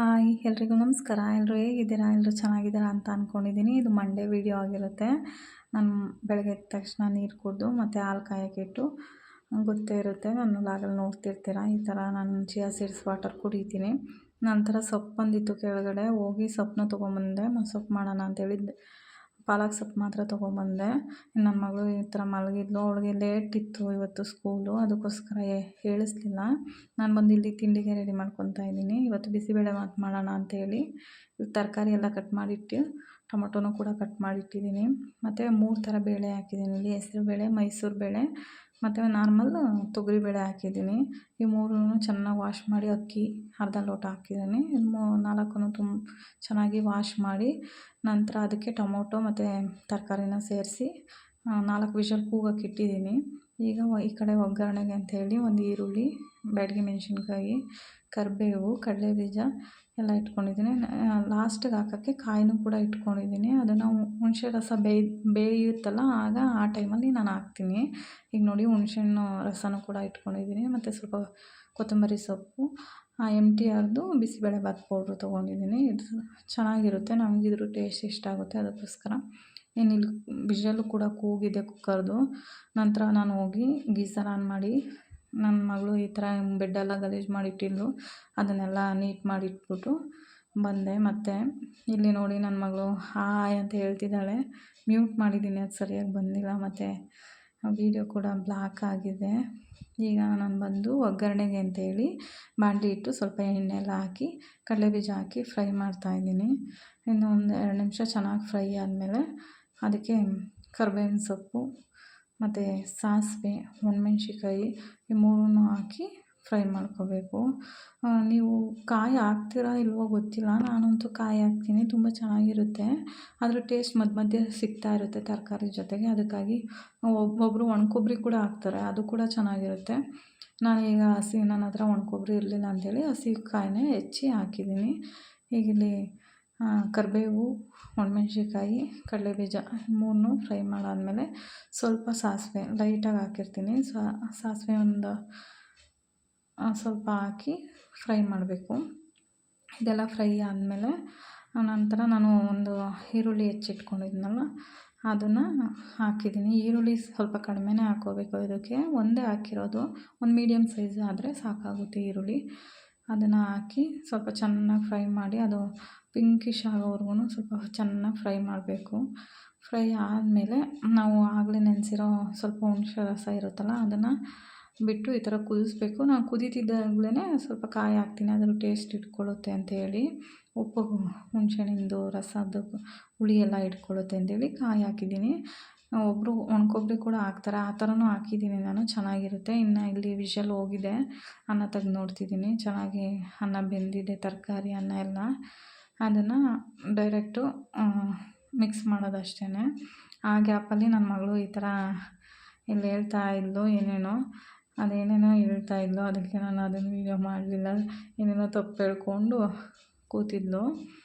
Hi ಎಲ್ರಿಗೂ ನಮಸ್ಕಾರ. ಎಲ್ಲರೂ ಹೇಗಿದ್ದೀರಾ? ಎಲ್ಲರೂ ಚೆನ್ನಾಗಿದ್ದೀರಾ ಅಂತ ಅಂದ್ಕೊಂಡಿದ್ದೀನಿ. ಇದು ಮಂಡೇ ವಿಡಿಯೋ ಆಗಿರುತ್ತೆ. ನಾನು ಬೆಳಗ್ಗೆ ಎದ್ದ ತಕ್ಷಣ ನೀರು ಕುಡಿದು ಮತ್ತು ಹಾಲು ಕಾಯೋಕ್ಕಿಟ್ಟು ಗೊತ್ತೇ ಇರುತ್ತೆ, ನನ್ನ ವ್ಲಾಗಲ್ಲಿ ನೋಡ್ತಿರ್ತೀರ. ಈ ಥರ ನಾನು ಚಿಯಾ ಸೀಡ್ಸ್ ವಾಟರ್ ಕುಡಿತೀನಿ. ನಂತರ ಸೊಪ್ಪು ಬಂದಿತ್ತು ಕೆಳಗಡೆ, ಹೋಗಿ ಸೊಪ್ಪನ್ನ ತೊಗೊಂಬಂದೆ. ಸೊಪ್ಪು ಮಾಡೋಣ ಅಂತೇಳಿ ಪಾಲಕ್ ಸೊಪ್ಪು ಮಾತ್ರ ತೊಗೊಂಬಂದೆ. ನನ್ನ ಮಗಳು ಈ ಥರ ಮಲಗಿದ್ಲು, ಅವಳಿಗೆ ಲೇಟ್ ಇತ್ತು ಇವತ್ತು ಸ್ಕೂಲು, ಅದಕ್ಕೋಸ್ಕರ ಹೇಳಿಸ್ಲಿಲ್ಲ. ನಾನು ಬಂದು ಇಲ್ಲಿ ತಿಂಡಿಗೆ ರೆಡಿ ಮಾಡ್ಕೊತಾ ಇದ್ದೀನಿ. ಇವತ್ತು ಬಿಸಿಬೇಳೆ ಬಾತ್ ಮಾಡೋಣ ಅಂತೇಳಿ ತರಕಾರಿ ಎಲ್ಲ ಕಟ್ ಮಾಡಿಟ್ಟು, ಟೊಮೊಟೊನೂ ಕೂಡ ಕಟ್ ಮಾಡಿಟ್ಟಿದ್ದೀನಿ. ಮತ್ತು 3 ಥರ ಬೇಳೆ ಹಾಕಿದ್ದೀನಿ. ಇಲ್ಲಿ ಹೆಸರು ಬೇಳೆ, ಮೈಸೂರು ಬೇಳೆ ಮತ್ತು ನಾರ್ಮಲ್ ತೊಗರಿಬೇಳೆ ಹಾಕಿದ್ದೀನಿ. ಈ 3 ಚೆನ್ನಾಗಿ ವಾಶ್ ಮಾಡಿ, ಅಕ್ಕಿ ಅರ್ಧ ಲೋಟ ಹಾಕಿದ್ದೀನಿ. 4 ಚೆನ್ನಾಗಿ ವಾಶ್ ಮಾಡಿ, ನಂತರ ಅದಕ್ಕೆ ಟೊಮೊಟೊ ಮತ್ತು ತರಕಾರಿನ ಸೇರಿಸಿ 4 ವಿಷಲ್ ಕೂಗಕ್ಕೆ ಇಟ್ಟಿದ್ದೀನಿ. ಈಗ ಈ ಕಡೆ ಒಗ್ಗರಣೆಗೆ ಅಂಥೇಳಿ ಒಂದು ಈರುಳ್ಳಿ, ಬ್ಯಾಡಗಿ ಮೆಣಸಿನ್ಕಾಯಿ, ಕರಿಬೇವು, ಕಡಲೆಬೀಜ ಎಲ್ಲ ಇಟ್ಕೊಂಡಿದ್ದೀನಿ. ಲಾಸ್ಟಿಗೆ ಹಾಕೋಕ್ಕೆ ಕಾಯಿನೂ ಕೂಡ ಇಟ್ಕೊಂಡಿದ್ದೀನಿ. ಅದನ್ನು ಹುಣಸೆ ರಸ ಬೇಯುತ್ತಲ್ಲ, ಆಗ ಆ ಟೈಮಲ್ಲಿ ನಾನು ಹಾಕ್ತೀನಿ. ಈಗ ನೋಡಿ ಹುಣಸೆಹಣ್ಣು ರಸನೂ ಕೂಡ ಇಟ್ಕೊಂಡಿದ್ದೀನಿ. ಮತ್ತು ಸ್ವಲ್ಪ ಕೊತ್ತಂಬರಿ ಸೊಪ್ಪು, MTRದು ಬಿಸಿಬೇಳೆಬಾತ್ ಪೌಡ್ರು ತೊಗೊಂಡಿದ್ದೀನಿ. ಇದು ಚೆನ್ನಾಗಿರುತ್ತೆ, ನಮಗಿದ್ರ ಟೇಸ್ಟ್ ಇಷ್ಟ ಆಗುತ್ತೆ, ಅದಕ್ಕೋಸ್ಕರ. ಇಲ್ಲಿ ವಿಷಲ್ಲು ಕೂಡ ಕೂಗಿದೆ ಕುಕ್ಕರ್ದು. ನಂತರ ನಾನು ಹೋಗಿ ಗೀಸರ್ ಆನ್ ಮಾಡಿ, ನನ್ನ ಮಗಳು ಈ ಥರ ಬೆಡ್ಡೆಲ್ಲ ಗಲೀಜು ಮಾಡಿಟ್ಟಿದ್ಲು, ಅದನ್ನೆಲ್ಲ ನೀಟ್ ಮಾಡಿಟ್ಬಿಟ್ಟು ಬಂದೆ. ಮತ್ತು ಇಲ್ಲಿ ನೋಡಿ ನನ್ನ ಮಗಳು ಹಾಯ್ ಅಂತ ಹೇಳ್ತಿದ್ದಾಳೆ. ಮ್ಯೂಟ್ ಮಾಡಿದ್ದೀನಿ, ಅದು ಸರಿಯಾಗಿ ಬಂದಿಲ್ಲ, ಮತ್ತು ವೀಡಿಯೋ ಕೂಡ ಬ್ಲಾಕ್ ಆಗಿದೆ. ಈಗ ನಾನು ಬಂದು ಒಗ್ಗರಣೆಗೆ ಅಂತೇಳಿ ಬಾಣಲಿ ಇಟ್ಟು ಸ್ವಲ್ಪ ಎಣ್ಣೆ ಎಲ್ಲ ಹಾಕಿ ಕಡಲೆಬೀಜ ಹಾಕಿ ಫ್ರೈ ಮಾಡ್ತಾಯಿದ್ದೀನಿ. ಇನ್ನು ಒಂದು 2 ನಿಮಿಷ ಚೆನ್ನಾಗಿ ಫ್ರೈ ಆದಮೇಲೆ ಅದಕ್ಕೆ ಕರ್ಬೇವಿನ ಸೊಪ್ಪು ಮತ್ತು ಸಾಸಿವೆ, ಒಣಮೆಣ್ಸಿಕಾಯಿ ಈ 3 ಹಾಕಿ ಫ್ರೈ ಮಾಡ್ಕೋಬೇಕು. ನೀವು ಕಾಯಿ ಹಾಕ್ತೀರಾ ಇಲ್ವೋ ಗೊತ್ತಿಲ್ಲ, ನಾನಂತೂ ಕಾಯಿ ಹಾಕ್ತೀನಿ, ತುಂಬ ಚೆನ್ನಾಗಿರುತ್ತೆ. ಅದ್ರ ಟೇಸ್ಟ್ ಮಧ್ಯ ಮಧ್ಯೆ ಸಿಗ್ತಾ ಇರುತ್ತೆ ತರಕಾರಿ ಜೊತೆಗೆ. ಅದಕ್ಕಾಗಿ ಒಬ್ಬೊಬ್ಬರು ಒಣಕೊಬ್ಬರಿ ಕೂಡ ಹಾಕ್ತಾರೆ, ಅದು ಕೂಡ ಚೆನ್ನಾಗಿರುತ್ತೆ. ನಾನೀಗ ನನ್ನ ಹತ್ರ ಒಣಕೊಬ್ಬರಿ ಇರಲಿಲ್ಲ ಅಂಥೇಳಿ ಹಸಿ ಕಾಯಿನೇ ಹೆಚ್ಚಿ ಹಾಕಿದ್ದೀನಿ. ಈಗ ಇಲ್ಲಿ ಕರಿಬೇವು, ಒಣಮೆಣ್ಸಿಕಾಯಿ, ಕಡಲೆಬೀಜ 3 ಫ್ರೈ ಮಾಡಾದಮೇಲೆ ಸ್ವಲ್ಪ ಸಾಸಿವೆ ಲೈಟಾಗಿ ಹಾಕಿರ್ತೀನಿ. ಸಾಸಿವೆ ಒಂದು ಸ್ವಲ್ಪ ಹಾಕಿ ಫ್ರೈ ಮಾಡಬೇಕು. ಇದೆಲ್ಲ ಫ್ರೈ ಆದಮೇಲೆ ನಂತರ ನಾನು ಒಂದು ಈರುಳ್ಳಿ ಹೆಚ್ಚಿಟ್ಕೊಂಡಿದ್ನಲ್ಲ ಅದನ್ನು ಹಾಕಿದ್ದೀನಿ. ಈರುಳ್ಳಿ ಸ್ವಲ್ಪ ಕಡಿಮೆನೇ ಹಾಕ್ಕೋಬೇಕು ಇದಕ್ಕೆ, ಒಂದೇ ಹಾಕಿರೋದು. ಒಂದು ಮೀಡಿಯಮ್ ಸೈಜ್ ಆದರೆ ಸಾಕಾಗುತ್ತೆ ಈರುಳ್ಳಿ. ಅದನ್ನು ಹಾಕಿ ಸ್ವಲ್ಪ ಚೆನ್ನಾಗಿ ಫ್ರೈ ಮಾಡಿ, ಅದು ಪಿಂಕಿಶ್ ಆಗೋವರೆಗೂ ಸ್ವಲ್ಪ ಚೆನ್ನಾಗಿ ಫ್ರೈ ಮಾಡಬೇಕು. ಫ್ರೈ ಆದಮೇಲೆ ನಾವು ಆಗಲೇ ನೆನೆಸಿರೋ ಸ್ವಲ್ಪ ಹುಣಸೆ ರಸ ಇರುತ್ತಲ್ಲ, ಅದನ್ನು ಬಿಟ್ಟು ಈ ಥರ ಕುದಿಸ್ಬೇಕು. ನಾನು ಕುದೀತಿದ್ದಾಗಲೇ ಸ್ವಲ್ಪ ಕಾಯಿ ಹಾಕ್ತೀನಿ, ಅದ್ರ ಟೇಸ್ಟ್ ಇಟ್ಕೊಳ್ಳುತ್ತೆ ಅಂತೇಳಿ. ಉಪ್ಪು, ಹುಣಸೆಹಣ್ಣಿಂದು ರಸದ್ದು ಹುಳಿ ಎಲ್ಲ ಇಟ್ಕೊಳ್ಳುತ್ತೆ ಅಂತೇಳಿ ಕಾಯಿ ಹಾಕಿದ್ದೀನಿ. ಒಬ್ಬರು ಒಣಕೊಬ್ಬರಿ ಕೂಡ ಹಾಕ್ತಾರೆ, ಆ ಥರನೂ ಹಾಕಿದ್ದೀನಿ ನಾನು, ಚೆನ್ನಾಗಿರುತ್ತೆ. ಇನ್ನು ಇಲ್ಲಿ ವಿಷಲ್ ಹೋಗಿದೆ, ಅನ್ನ ತೆಗ್ದು ನೋಡ್ತಿದ್ದೀನಿ. ಚೆನ್ನಾಗಿ ಅನ್ನ ಬೆಂದಿದೆ, ತರಕಾರಿ ಅನ್ನ ಎಲ್ಲ. ಅದನ್ನು ಡೈರೆಕ್ಟು ಮಿಕ್ಸ್ ಮಾಡೋದಷ್ಟೇ. ಆ ಗ್ಯಾಪಲ್ಲಿ ನನ್ನ ಮಗಳು ಈ ಥರ ಇಲ್ಲಿ ಹೇಳ್ತಾ ಇದ್ಲು ಏನೇನೋ, ಅದೇನೇನೋ ಹೇಳ್ತಾ ಇದ್ಲು, ಅದಕ್ಕೆ ನಾನು ಅದನ್ನು ವೀಡಿಯೋ ಮಾಡಲಿಲ್ಲ. ಏನೇನೋ ತಪ್ಪು ಹೇಳ್ಕೊಂಡು ಕೂತಿದ್ಲು.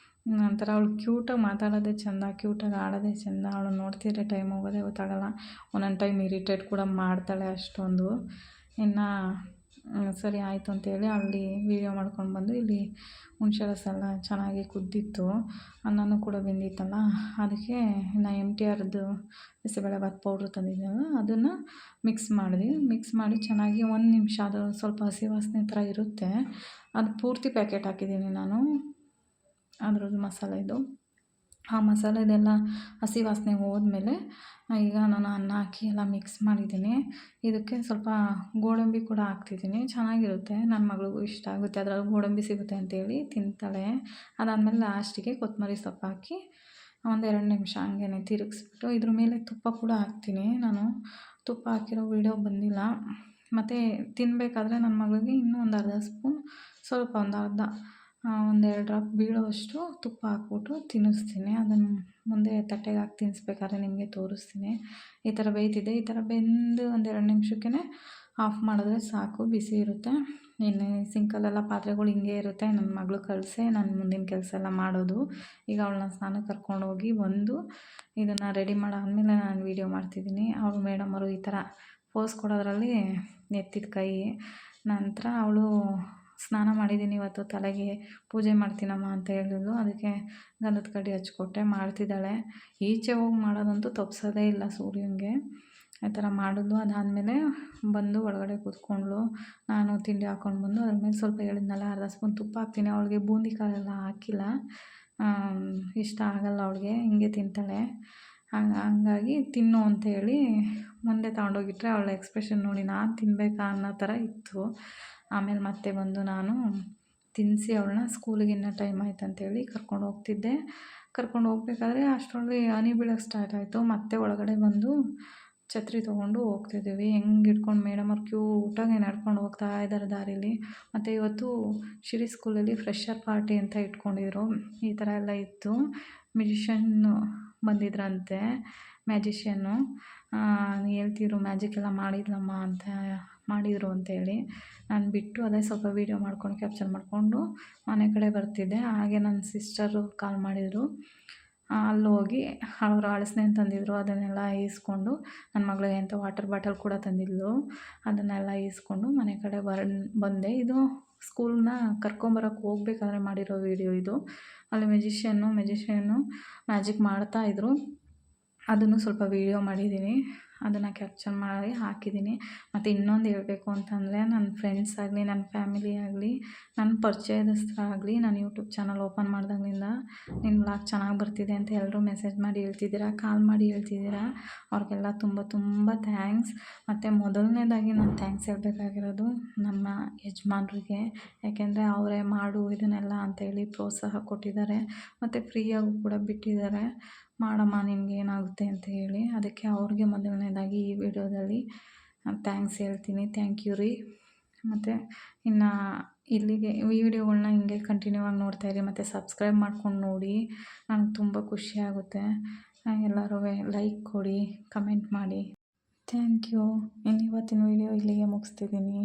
ನಂತರ ಅವಳು ಕ್ಯೂಟಾಗಿ ಮಾತಾಡೋದೇ ಚೆಂದ, ಕ್ಯೂಟಾಗಿ ಆಡೋದೇ ಚೆಂದ. ಅವಳನ್ನ ನೋಡ್ತಿದ್ರೆ ಟೈಮ್ ಹೋಗೋದೇ ಗೊತ್ತಾಗಲ್ಲ. ಒಂದೊಂದು ಟೈಮ್ ಇರಿಟೇಟ್ ಕೂಡ ಮಾಡ್ತಾಳೆ ಅಷ್ಟೊಂದು. ಇನ್ನು ಸರಿ ಆಯಿತು ಅಂತೇಳಿ ಅಲ್ಲಿ ವೀಡಿಯೋ ಮಾಡ್ಕೊಂಡು ಬಂದು, ಇಲ್ಲಿ ಹುಣಸೆ ರಸ ಎಲ್ಲ ಚೆನ್ನಾಗಿ ಕುದ್ದಿತ್ತು, ಅನ್ನನೂ ಕೂಡ ಬೆಂದಿತ್ತಲ್ಲ, ಅದಕ್ಕೆ ಇನ್ನು MTRದು ಬಿಸಿಬೇಳೆಬಾತ್ ಪೌಡ್ರು ತಂದಿದ್ದೆನಲ್ಲ ಅದನ್ನು ಮಿಕ್ಸ್ ಮಾಡಿ ಚೆನ್ನಾಗಿ 1 ನಿಮಿಷ, ಅದು ಸ್ವಲ್ಪ ಹಸಿ ವಾಸನೆ ಥರ ಇರುತ್ತೆ, ಅದು ಪೂರ್ತಿ ಪ್ಯಾಕೆಟ್ ಹಾಕಿದ್ದೀನಿ ನಾನು ಅದ್ರದ್ದು ಮಸಾಲೆದು. ಆ ಮಸಾಲೆದೆಲ್ಲ ಹಸಿ ವಾಸನೆ ಹೋದ್ಮೇಲೆ ಈಗ ನಾನು ಅನ್ನ ಹಾಕಿ ಎಲ್ಲ ಮಿಕ್ಸ್ ಮಾಡಿದ್ದೀನಿ. ಇದಕ್ಕೆ ಸ್ವಲ್ಪ ಗೋಡಂಬಿ ಕೂಡ ಹಾಕ್ತಿದ್ದೀನಿ, ಚೆನ್ನಾಗಿರುತ್ತೆ, ನನ್ನ ಮಗಳಿಗೂ ಇಷ್ಟ ಆಗುತ್ತೆ. ಅದರಲ್ಲಿ ಗೋಡಂಬಿ ಸಿಗುತ್ತೆ ಅಂತೇಳಿ ತಿಂತಾಳೆ. ಅದಾದಮೇಲೆ ಲಾಸ್ಟಿಗೆ ಕೊತ್ತಂಬರಿ ಸೊಪ್ಪು ಹಾಕಿ ಒಂದು 2 ನಿಮಿಷ ಹಂಗೇ ತಿರುಗಿಸ್ಬಿಟ್ಟು ಇದ್ರ ಮೇಲೆ ತುಪ್ಪ ಕೂಡ ಹಾಕ್ತೀನಿ ನಾನು. ತುಪ್ಪ ಹಾಕಿರೋ ವೀಡಿಯೋ ಬಂದಿಲ್ಲ. ಮತ್ತು ತಿನ್ನಬೇಕಾದ್ರೆ ನನ್ನ ಮಗಳಿಗೆ ಇನ್ನೂ ಒಂದು ಅರ್ಧ ಸ್ಪೂನ್, ಸ್ವಲ್ಪ ಒಂದು 2 ಡ್ರಾಪ್ ಬೀಳೋವಷ್ಟು ತುಪ್ಪ ಹಾಕ್ಬಿಟ್ಟು ತಿನ್ನಿಸ್ತೀನಿ. ಅದನ್ನು ಮುಂದೆ ತಟ್ಟೆಗೆ ಹಾಕಿ ತಿನ್ನಿಸ್ಬೇಕಾದ್ರೆ ನಿಮಗೆ ತೋರಿಸ್ತೀನಿ. ಈ ಥರ ಬೇಯ್ತಿದೆ. ಈ ಥರ ಬೆಂದು ಒಂದು 2 ನಿಮಿಷಕ್ಕೇ ಆಫ್ ಮಾಡಿದ್ರೆ ಸಾಕು, ಬಿಸಿ ಇರುತ್ತೆ. ಇನ್ನು ಸಿಂಕಲ್ಲೆಲ್ಲ ಪಾತ್ರೆಗಳು ಹಿಂಗೆ ಇರುತ್ತೆ. ನನ್ನ ಮಗಳು ಕಳಿಸೆ ನಾನು ಮುಂದಿನ ಕೆಲಸ ಎಲ್ಲ ಮಾಡೋದು. ಈಗ ಅವಳನ್ನ ಸ್ನಾನಕ್ಕೆ ಕರ್ಕೊಂಡೋಗಿ ಬಂದು ಇದನ್ನು ರೆಡಿ ಮಾಡಾದಮೇಲೆ ನಾನು ವೀಡಿಯೋ ಮಾಡ್ತಿದ್ದೀನಿ. ಅವಳು ಮೇಡಮವರು ಈ ಥರ ಪೋಸ್ ಕೊಡೋದ್ರಲ್ಲಿ ಎತ್ತಿದ ಕೈ. ನಂತರ ಅವಳು ಸ್ನಾನ ಮಾಡಿದ್ದೀನಿ ಇವತ್ತು, ತಲೆಗೆ ಪೂಜೆ ಮಾಡ್ತೀನಮ್ಮ ಅಂತ ಹೇಳಿದ್ಲು. ಅದಕ್ಕೆ ಗಂಧದ ಕಡ್ಡಿ ಹಚ್ಕೊಟ್ಟೆ. ಮಾಡ್ತಿದ್ದಾಳೆ. ಈಚೆ ಹೋಗಿ ಮಾಡೋದಂತೂ ತಪ್ಪಿಸೋದೇ ಇಲ್ಲ ಸೂರ್ಯಂಗೆ. ಆ ಥರ ಮಾಡಿದ್ಲು. ಅದಾದಮೇಲೆ ಬಂದು ಒಳಗಡೆ ಕೂತ್ಕೊಂಡ್ಳು. ನಾನು ತಿಂಡಿ ಹಾಕ್ಕೊಂಡು ಬಂದು ಅದ್ರ ಮೇಲೆ ಸ್ವಲ್ಪ ಹೇಳಿದ್ನಲ್ಲ ಅರ್ಧ ಸ್ಪೂನ್ ತುಪ್ಪ ಹಾಕ್ತೀನಿ. ಅವಳಿಗೆ ಬೂಂದಿ ಕಾಳೆಲ್ಲ ಹಾಕಿಲ್ಲ, ಇಷ್ಟ ಆಗಲ್ಲ ಅವಳಿಗೆ, ಹಿಂಗೆ ತಿಂತಾಳೆ. ಹಂಗಾಗಿ ತಿನ್ನು ಅಂತೇಳಿ ಮುಂದೆ ತಗೊಂಡೋಗಿಟ್ರೆ ಅವಳ ಎಕ್ಸ್ಪ್ರೆಷನ್ ನೋಡಿ ನಾನು ತಿನ್ನಬೇಕಾ ಅನ್ನೋ ಥರ ಇತ್ತು. ಆಮೇಲೆ ಮತ್ತೆ ಬಂದು ನಾನು ತಿನ್ನಿಸಿ ಅವಳನ್ನ ಸ್ಕೂಲಿಗೆ ಇನ್ನೂ ಟೈಮ್ ಆಯ್ತು ಅಂತೇಳಿ ಕರ್ಕೊಂಡು ಹೋಗ್ತಿದ್ದೆ. ಕರ್ಕೊಂಡು ಹೋಗ್ಬೇಕಾದ್ರೆ ಅಷ್ಟರೊಳಗೆ ಹನಿ ಬೀಳೋಕ್ಕೆ ಸ್ಟಾರ್ಟ್ ಆಯಿತು. ಮತ್ತೆ ಒಳಗಡೆ ಬಂದು ಛತ್ರಿ ತೊಗೊಂಡು ಹೋಗ್ತಿದ್ದೀವಿ. ಹೆಂಗೆ ಇಟ್ಕೊಂಡು ಮೇಡಮ್ ಅವ್ರು ಕ್ಯೂಟಾಗಿ ನಡ್ಕೊಂಡು ಹೋಗ್ತಾ ಇದ್ದಾರೆ ದಾರೀಲಿ. ಮತ್ತು ಇವತ್ತು ಶಿರಿ ಸ್ಕೂಲಲ್ಲಿ ಫ್ರೆಶರ್ ಪಾರ್ಟಿ ಅಂತ ಇಟ್ಕೊಂಡಿದ್ರು. ಈ ಥರ ಎಲ್ಲ ಇತ್ತು. ಮ್ಯೂಜಿಷನ್ನು ಬಂದಿದ್ರಂತೆ, ಮ್ಯಾಜಿಷಿಯನ್ನು ಹೇಳ್ತಿದ್ರು ಮ್ಯಾಜಿಕ್ ಎಲ್ಲ ಮಾಡಿದ್ಲಮ್ಮ ಅಂತ, ಮಾಡಿದರು ಅಂತೇಳಿ. ನಾನು ಬಿಟ್ಟು ಅದೇ ಸ್ವಲ್ಪ ವೀಡಿಯೋ ಮಾಡ್ಕೊಂಡು ಕ್ಯಾಪ್ಚರ್ ಮಾಡಿಕೊಂಡು ಮನೆ ಕಡೆ ಬರ್ತಿದ್ದೆ. ಹಾಗೆ ನನ್ನ ಸಿಸ್ಟರು ಕಾಲ್ ಮಾಡಿದರು. ಅಲ್ಲೋಗಿ ಅವರು ಹಲಸಿನ ತಂದಿದ್ರು, ಅದನ್ನೆಲ್ಲ ಈಸ್ಕೊಂಡು, ನನ್ನ ಮಗಳಿಗೆ ಅಂತ ವಾಟರ್ ಬಾಟಲ್ ಕೂಡ ತಂದಿದ್ಲು, ಅದನ್ನೆಲ್ಲ ಈಸ್ಕೊಂಡು ಮನೆ ಕಡೆ ಬಂದೆ. ಇದು ಸ್ಕೂಲನ್ನ ಕರ್ಕೊಂಬರೋಕ್ಕೆ ಹೋಗ್ಬೇಕಾದ್ರೆ ಮಾಡಿರೋ ವೀಡಿಯೋ ಇದು. ಅಲ್ಲಿ ಮ್ಯಾಜಿಷಿಯನ್ನು ಮ್ಯಾಜಿಕ್ ಮಾಡ್ತಾಯಿದ್ರು, ಅದನ್ನು ಸ್ವಲ್ಪ ವೀಡಿಯೋ ಮಾಡಿದ್ದೀನಿ, ಅದನ್ನು ಕ್ಯಾಪ್ಚರ್ ಮಾಡಿ ಹಾಕಿದ್ದೀನಿ. ಮತ್ತು ಇನ್ನೊಂದು ಹೇಳಬೇಕು ಅಂತಂದರೆ, ನನ್ನ ಫ್ರೆಂಡ್ಸ್ ಆಗಲಿ, ನನ್ನ ಫ್ಯಾಮಿಲಿ ಆಗಲಿ, ನನ್ನ ಪರಿಚಯದಸ್ಥರಾಗಲಿ, ನಾನು ಯೂಟ್ಯೂಬ್ ಚಾನಲ್ ಓಪನ್ ಮಾಡಿದಾಗಲಿಂದ ನಿನ್ನ ವ್ಲಾಗ್ ಚೆನ್ನಾಗಿ ಬರ್ತಿದೆ ಅಂತ ಎಲ್ಲರೂ ಮೆಸೇಜ್ ಮಾಡಿ ಹೇಳ್ತಿದ್ದೀರಾ, ಕಾಲ್ ಮಾಡಿ ಹೇಳ್ತಿದ್ದೀರಾ. ಅವ್ರಿಗೆಲ್ಲ ತುಂಬ ತುಂಬ ಥ್ಯಾಂಕ್ಸ್. ಮತ್ತು ಮೊದಲನೇದಾಗಿ ನಾನು ಥ್ಯಾಂಕ್ಸ್ ಹೇಳಬೇಕಾಗಿರೋದು ನಮ್ಮ ಯಜಮಾನ್ರಿಗೆ. ಯಾಕೆಂದರೆ ಅವರೇ ಮಾಡು ಇದನ್ನೆಲ್ಲ ಅಂತೇಳಿ ಪ್ರೋತ್ಸಾಹ ಕೊಟ್ಟಿದ್ದಾರೆ. ಮತ್ತು ಫ್ರೀಯಾಗೂ ಕೂಡ ಬಿಟ್ಟಿದ್ದಾರೆ, ಮಾಡಮ್ಮ ನಿನಗೆ ಏನಾಗುತ್ತೆ ಅಂತ ಹೇಳಿ. ಅದಕ್ಕೆ ಅವ್ರಿಗೆ ಮೊದಲನೇದಾಗಿ ಈ ವಿಡಿಯೋದಲ್ಲಿ ಥ್ಯಾಂಕ್ಸ್ ಹೇಳ್ತೀನಿ. ಥ್ಯಾಂಕ್ ಯು ರೀ. ಮತ್ತು ಇನ್ನು ಇಲ್ಲಿಗೆ ವಿಡಿಯೋಗಳ್ನ ಹಿಂಗೆ ಕಂಟಿನ್ಯೂ ಆಗಿ ನೋಡ್ತಾಯಿರಿ ಮತ್ತು ಸಬ್ಸ್ಕ್ರೈಬ್ ಮಾಡ್ಕೊಂಡು ನೋಡಿ. ನನಗೆ ತುಂಬ ಖುಷಿಯಾಗುತ್ತೆ. ಎಲ್ಲರೂ ಲೈಕ್ ಕೊಡಿ, ಕಮೆಂಟ್ ಮಾಡಿ. Thank you. ಇನ್ನು ಇವತ್ತಿನ ವಿಡಿಯೋ ಇಲ್ಲಿಗೆ ಮುಗಿಸ್ತಿದ್ದೀನಿ.